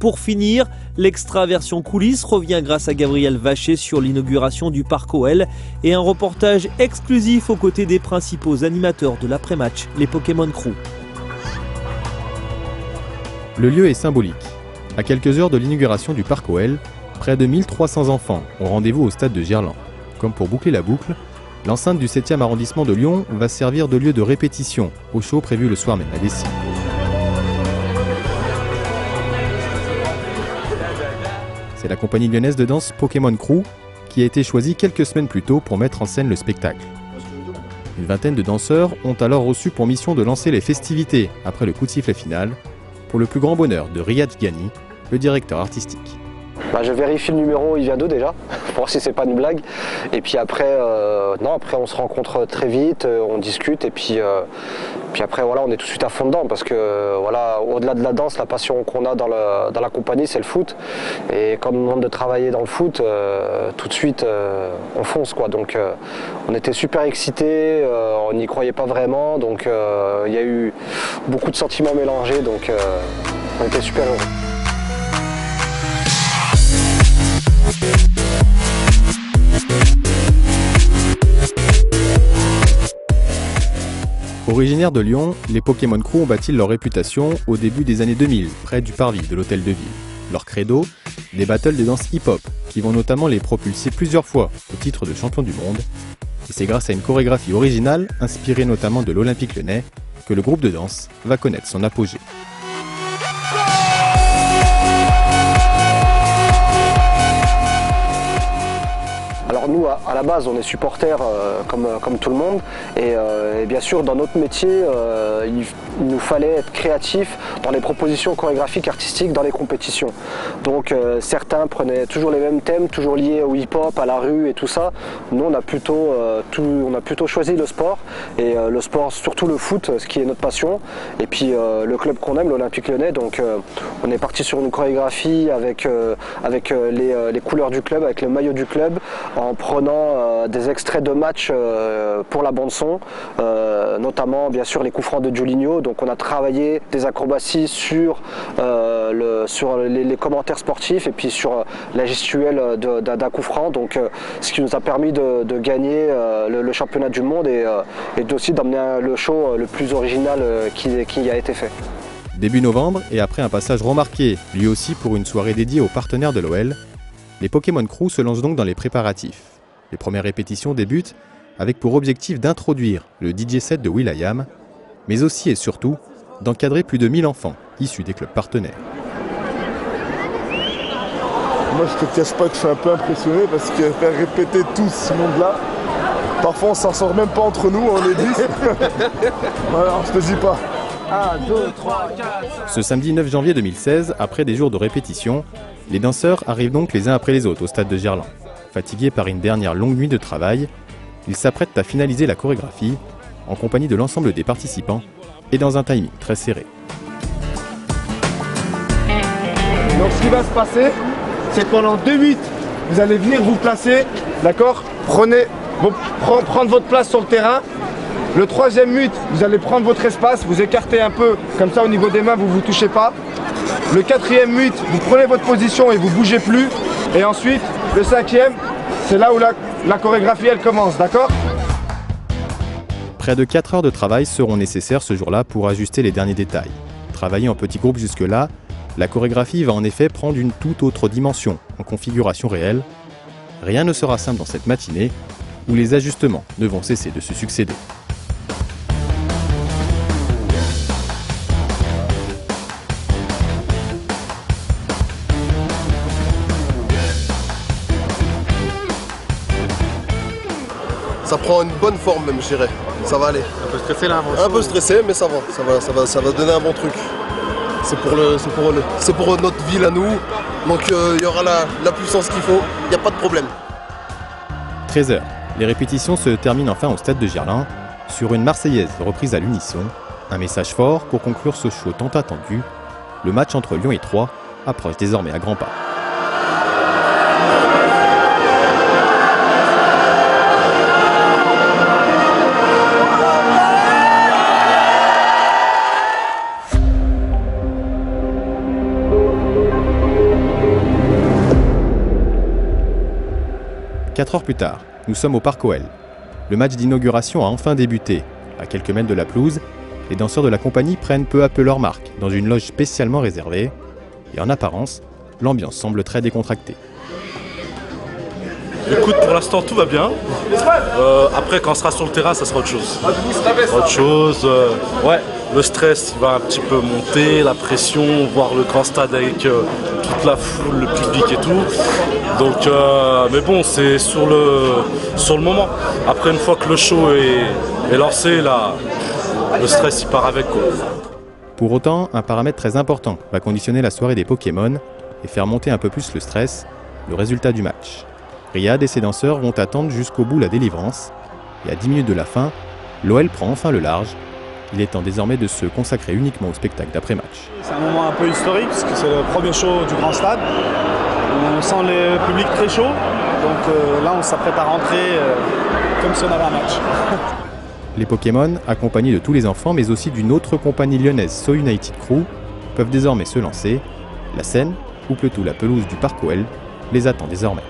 Pour finir, l'extra version coulisses revient grâce à Gabriel Vacher sur l'inauguration du Parc OL et un reportage exclusif aux côtés des principaux animateurs de l'après-match, les Pokémon Crew. Le lieu est symbolique. À quelques heures de l'inauguration du Parc OL, près de 1300 enfants ont rendez-vous au stade de Gerland. Comme pour boucler la boucle, l'enceinte du 7e arrondissement de Lyon va servir de lieu de répétition au show prévu le soir même à Dessy. C'est la compagnie lyonnaise de danse Pokémon Crew qui a été choisie quelques semaines plus tôt pour mettre en scène le spectacle. Une vingtaine de danseurs ont alors reçu pour mission de lancer les festivités après le coup de sifflet final, pour le plus grand bonheur de Riyad Ghani, le directeur artistique. Je vérifie le numéro, il vient d'où déjà, pour voir si c'est pas une blague. Et puis après, après on se rencontre très vite, on discute et puis après voilà, on est tout de suite à fond dedans parce que voilà, au-delà de la danse, la passion qu'on a dans la compagnie, c'est le foot. Et quand on nous demande de travailler dans le foot, tout de suite on fonce quoi. Donc on était super excités, on n'y croyait pas vraiment, donc il y a eu beaucoup de sentiments mélangés, donc on était super heureux. Originaires de Lyon, les Pokémon Crew ont bâti leur réputation au début des années 2000, près du parvis de l'Hôtel de Ville. Leur credo, des battles de danse hip-hop, qui vont notamment les propulser plusieurs fois au titre de champion du monde. Et c'est grâce à une chorégraphie originale, inspirée notamment de l'Olympique Lyonnais, que le groupe de danse va connaître son apogée. Alors nous, à la base, on est supporters comme tout le monde et bien sûr, dans notre métier, il nous fallait être créatifs dans les propositions chorégraphiques artistiques dans les compétitions. Donc certains prenaient toujours les mêmes thèmes, toujours liés au hip-hop, à la rue et tout ça. Nous, on a plutôt choisi le sport et le sport, surtout le foot, ce qui est notre passion. Et puis le club qu'on aime, l'Olympique Lyonnais, donc on est parti sur une chorégraphie avec les couleurs du club, avec le maillot du club, en prenant des extraits de matchs pour la bande son, notamment bien sûr les coups francs de Julinho. Donc on a travaillé des acrobaties sur les commentaires sportifs et puis sur la gestuelle d'un coup franc, donc ce qui nous a permis de gagner le championnat du monde et aussi d'emmener le show le plus original qui a été fait. Début novembre, et après un passage remarqué, lui aussi pour une soirée dédiée aux partenaires de l'OL, les Pokémon Crew se lancent donc dans les préparatifs. Les premières répétitions débutent avec pour objectif d'introduire le DJ set de will.i.am, mais aussi et surtout d'encadrer plus de 1000 enfants issus des clubs partenaires. Moi je te cache pas que je suis un peu impressionné parce que faire répéter tout ce monde-là, parfois on s'en sort même pas entre nous, on est 10. Voilà, je te dis pas. 1, 2, 3, 4. Ce samedi 9 janvier 2016, après des jours de répétition, les danseurs arrivent donc les uns après les autres au stade de Gerland. Fatigués par une dernière longue nuit de travail, ils s'apprêtent à finaliser la chorégraphie en compagnie de l'ensemble des participants et dans un timing très serré. Donc ce qui va se passer, c'est que pendant 2 minutes, vous allez venir vous placer, d'accord? Prendre votre place sur le terrain. Le 3e minute, vous allez prendre votre espace, vous écartez un peu, comme ça au niveau des mains, vous ne vous touchez pas. Le 4e minute, vous prenez votre position et vous ne bougez plus. Et ensuite, le 5e, c'est là où la chorégraphie elle commence, d'accord? Près de 4 heures de travail seront nécessaires ce jour-là pour ajuster les derniers détails. Travailler en petits groupes jusque-là, la chorégraphie va en effet prendre une toute autre dimension, en configuration réelle. Rien ne sera simple dans cette matinée, où les ajustements ne vont cesser de se succéder. Ça prend une bonne forme même, je dirais. Ça va aller. Un peu stressé là avant? Un peu stressé, mais ça va. Ça va donner un bon truc. C'est pour notre ville à nous. Donc il y aura la puissance qu'il faut. Il n'y a pas de problème. 13h, les répétitions se terminent enfin au stade de Gerland sur une Marseillaise reprise à l'unisson. Un message fort pour conclure ce show tant attendu. Le match entre Lyon et Troyes approche désormais à grands pas. 4 heures plus tard, nous sommes au Parc OL. Le match d'inauguration a enfin débuté. À quelques mètres de la pelouse, les danseurs de la compagnie prennent peu à peu leur marque dans une loge spécialement réservée. Et en apparence, l'ambiance semble très décontractée. Écoute, pour l'instant tout va bien. Après, quand on sera sur le terrain, ça sera autre chose. Ouais, le stress il va un petit peu monter, la pression, voir le grand stade avec toute la foule, le public et tout. Donc, mais bon, c'est sur le moment. Après, une fois que le show est lancé, là, le stress il part avec, quoi. Pour autant, un paramètre très important va conditionner la soirée des Pokémon et faire monter un peu plus le stress, le résultat du match. Riyad et ses danseurs vont attendre jusqu'au bout la délivrance. Et à 10 minutes de la fin, l'OL prend enfin le large. Il est temps désormais de se consacrer uniquement au spectacle d'après-match. C'est un moment un peu historique parce que c'est le premier show du grand stade. On sent le public très chaud. Donc là, on s'apprête à rentrer comme si on avait un match. Les Pokémon, accompagnés de tous les enfants, mais aussi d'une autre compagnie lyonnaise, So United Crew, peuvent désormais se lancer. La scène, ou plutôt la pelouse du Parc OL, les attend désormais.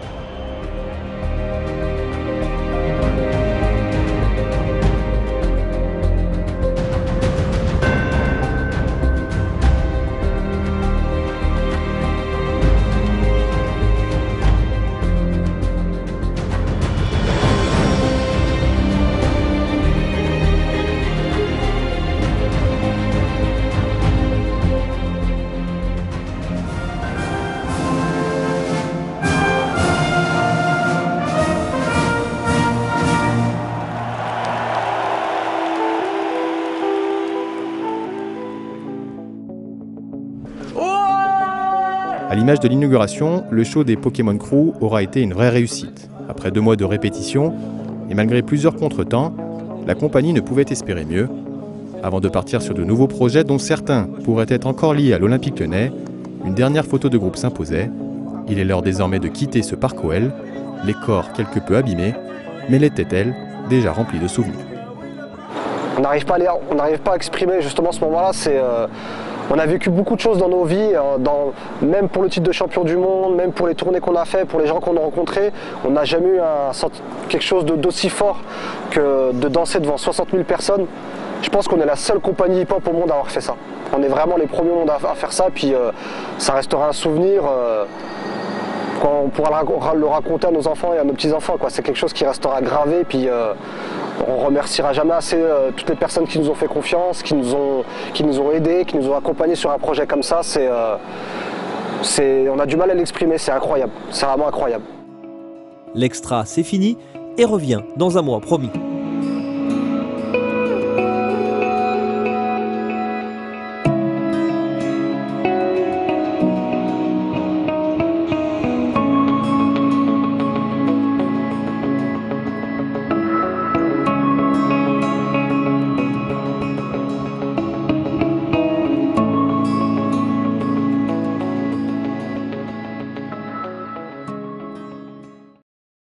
À l'image de l'inauguration, le show des Pokémon Crew aura été une vraie réussite. Après 2 mois de répétition, et malgré plusieurs contretemps, la compagnie ne pouvait espérer mieux. Avant de partir sur de nouveaux projets dont certains pourraient être encore liés à l'Olympique Lyonnais, une dernière photo de groupe s'imposait. Il est l'heure désormais de quitter ce Parc OL, les corps quelque peu abîmés, mais les têtes-elles déjà remplies de souvenirs. On n'arrive pas à exprimer justement ce moment-là. On a vécu beaucoup de choses dans nos vies, même pour le titre de champion du monde, même pour les tournées qu'on a fait, pour les gens qu'on a rencontrés. On n'a jamais eu quelque chose d'aussi fort que de danser devant 60 000 personnes. Je pense qu'on est la seule compagnie hip-hop au monde à avoir fait ça. On est vraiment les premiers au monde à faire ça, puis ça restera un souvenir. Quand on pourra le raconter à nos enfants et à nos petits-enfants, quoi. C'est quelque chose qui restera gravé, puis on remerciera jamais assez toutes les personnes qui nous ont fait confiance, qui nous ont aidés, qui nous ont accompagnés sur un projet comme ça. On a du mal à l'exprimer, c'est incroyable, c'est vraiment incroyable. L'extra, c'est fini et revient dans un mois, promis.